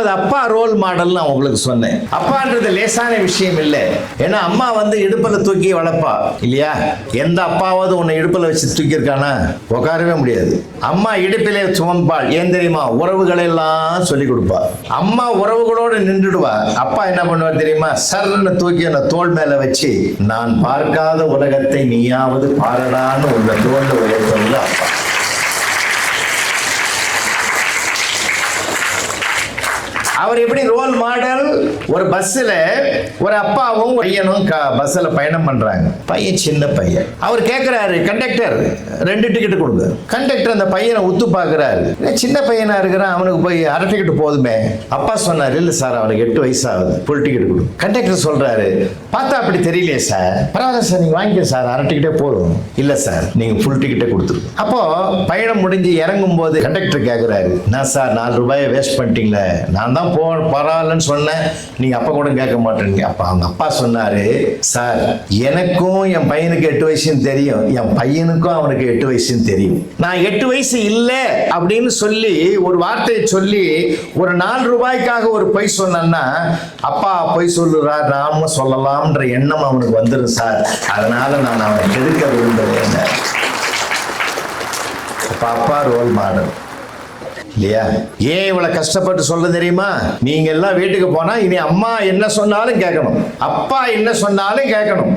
அப்பா role model நான் உங்களுக்கு சொன்னேன். அப்பான்றது லேசான விஷயம் இல்லை. ஏன்னா அம்மா இடுப்புல தூக்கி வளர்ப்பா இல்லையா? எந்த அப்பாவது உன்னை இடுப்புல வச்சு தூக்கி இருக்கானா? உட்காரவே முடியாது. அம்மா இடுப்பிலே சுமப்பாள். ஏன் தெரியுமா? உறவுகளை எல்லாம் சொல்லி கொடுப்பா. அம்மா உறவுகளோடு நின்றுடுவா. அப்பா என்ன பண்ணுவார் தெரியுமா? சர்ன்னு தூக்கி அந்த தோள் மேல வச்சு, நான் பார்க்காத உலகத்தை நீயாவது பாரடான்னு உன்னை தோண்டு உயர்த்தது அப்பா. அவர் எப்படி ரோல் மாடல்? ஒரு பஸ்ல ஒரு அப்பாவும் பையனும் பஸ்ல பயணம் பண்றாங்க. பையன் சின்ன பையன். அவர் கேட்கிறாரு, கண்டக்டர் 2 டிக்கெட் கொடுங்க. கண்டக்டர் அந்த பையனை உத்து பாக்குறாரு. சின்ன பையனா இருக்கிறான், அவனுக்கு போய் அரை டிக்கெட் போதுமே. அப்பா சொன்னார், இல்ல சார் அவனுக்கு 8 வயசு ஆகுது, ஃபுல் டிக்கெட் கொடு. கண்டக்டர் சொல்றாரு, பார்த்தா அப்படி தெரியலையே சார். பரவாயில்ல சார், நீங்க வாங்கிக்க சார், அரை டிக்கெட்டே போதும். இல்ல சார், நீங்க ஃபுல் டிக்கெட்டே கொடுத்துருங்க. அப்போ பயணம் முடிஞ்சு இறங்கும் போது கண்டக்டர் கேட்கிறாரு, நான் சார் 4 ரூபாயை வேஸ்ட் பண்ணிட்டீங்களே, நான் தான் பரவாயில்லன்னு சொன்னேன், நீங்க அப்ப கூட கேட்க மாட்டேங்க. அப்ப அவங்க அப்பா சொன்னாரு, சார் எனக்கும் என் பையனுக்கு 8 வயசுன்னு தெரியும், என் பையனுக்கும் அவனுக்கு 8 வயசுன்னு தெரியும். நான் 8 வயசு இல்ல அப்படின்னு சொல்லி ஒரு வார்த்தையை சொல்லி ஒரு 4 ரூபாய்க்காக ஒரு பொய் சொன்னா, அப்பா பொய் சொல்லுறார், நாமும் சொல்லலாம்ன்ற எண்ணம் அவனுக்கு வந்துடும் சார். அதனால நான் அவனை கெடுக்க விரும்புகிறேன். அப்பா ரோல் மாடல் இல்லையா? ஏன் இவ்வளவு கஷ்டப்பட்டு சொல்ல தெரியுமா? நீங்க எல்லாம் வீட்டுக்கு போனா இனி அம்மா என்ன சொன்னாலும் கேட்கணும், அப்பா என்ன சொன்னாலும் கேட்கணும்.